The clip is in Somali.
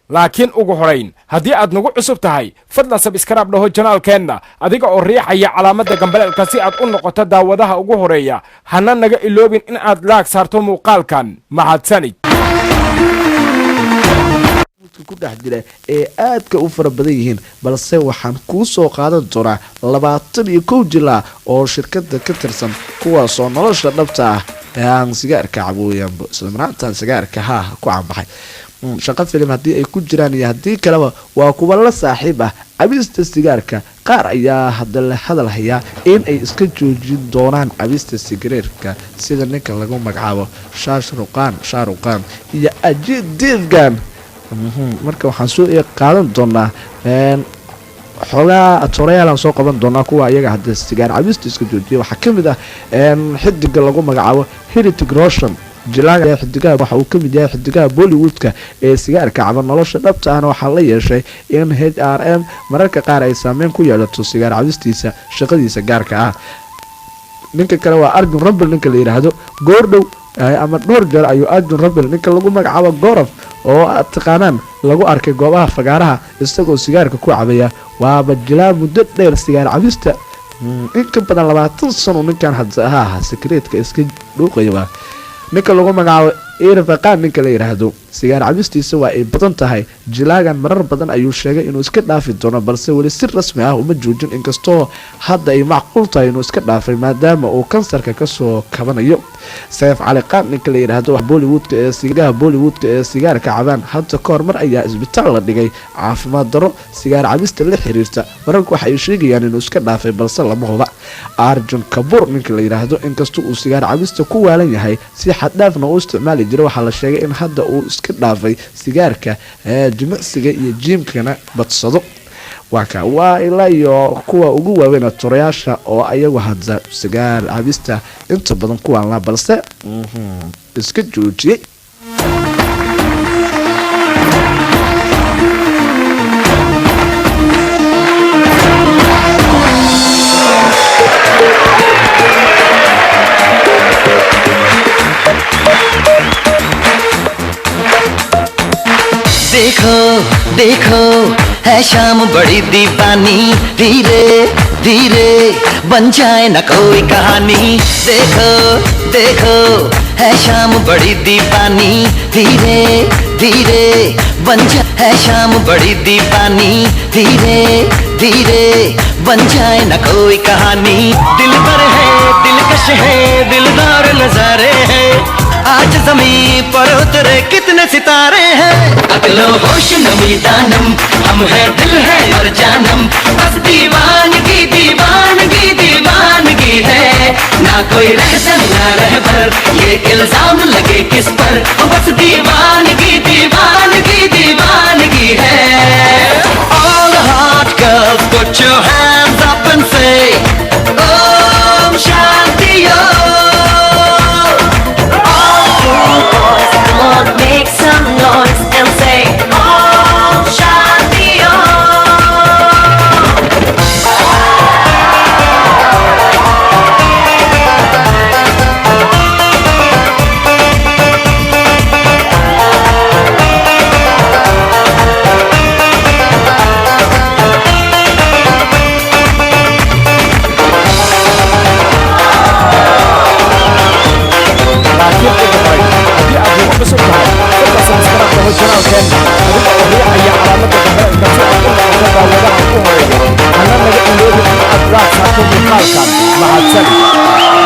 laakiin ugu horayn haddii aad nagu cusub tahay fadlan sabskraib dhaho janaalkeenna adiga oo riixaya calaamadda gambaleelka si aad u noqoto daawadaha ugu horeeya hana naga iloobin in aad laag saarto muuqaalkan mahadsanid ku dhex jira ee aadka u fara badan yihiin balse waxaan kuu soo qaadan doonaa 21 jilaa oo shirkada ka tirsan kuwaasoo nolosha dhabta ah ee aan sigaarka cabooyanba isla markaana sigaarka ku caanbaxay shaqo filim haddii ay ku jiraan iyo haddii kaleba waa kuwa la saaxiib ah cabista sigaarka qaar ayaa hadal hayaa in ay iska joojin doonaan cabista sigareerka sida ninka lagu magacaabo shaaruqaan iyo Ajay Devgan marka waxaan soo qaadan doonaa xogaa atoorayaalan soo qaban doonaa kuwa iyaga hadda sigaar cabista iska joojiya waxaa ka mid ah xidiga lagu magacaabo Heritage Roshan jilaaga xidigaha waxa uu ka mid yahay xidigaha Bollywoodka ee sigaarka caba nolosha dhabta ahna waxaa la yeeshay in HRM mararka qaar ay saameyn ku yeelato sigaar cabistiisa shaqadiisa gaarka ah ninka kale waa Arjun Rampal ninka la yiraahdo goordhow ama dhowr jeer ayuu Arjun Rampal ninka lagu magacaabo Gaurav oo taqaanaan lagu arkay goobaha fagaaraha isagoo sigaarka ku cabaya waaba jilaa muddo dheer sigaar cabista in ka badan 20 sano ninkan hadda secretka iska dhuuqaya ninka lagu magacaabo Irfaqaan ninka la yiraahdo sigaar cabistiisa waa ay badan tahay jilaagan marar badan ayuu sheegay inuu iska dhaafi doono balse wali si rasmi ah uma joojin inkastoo hadda ay macquul tahay inuu iska dhaafay maadaama uu kansarka ka soo kabanayo Saif Ali Khan ninka la yiraahdo Bollywoodka ee sigaarka cabaan hadda ka hor mar ayaa isbitaal la dhigay caafimaad daro sigaar cabista la xiriirta mararka waxa ay sheegayaan inuu iska dhaafay balse lama huba Arjun Kapoor ninka la yiraahdo inkastoo uu sigaar cabista ku waalan yahay si xad dhaafna u isticmaali jiray waxaa la sheegay in hadda uu iska dhaafay sigaarka jimicsiga iyo jiimkana badsado waa ilaa iyo kuwa ugu waaweyn turayaasha oo ayagu hadda sigaar cabista inta badan kuwaan la balse iska joojiyay देखो है शाम बड़ी दीवानी धीरे धीरे बन जाए न कोई कहानी देखो है शाम बड़ी दीवानी धीरे धीरे बन जाए है शाम बड़ी दीवानी धीरे धीरे बन जाए न कोई कहानी दिल पर है दिलकश है दिलदार नजारे हैं आज जमीन पर उतरे कितने सितारे हैं अगलो होश नमी दानम हम है दिल है और जानम बस दीवानगी दीवानगी दीवानगी है ना कोई रहसन ना रहबर ये इल्जाम लगे किस पर बस दीवानगी दीवानगी दीवानगी है All the hot girls put your hands up and say Om Shanti Make some noise and say Om Shanti mahadsanid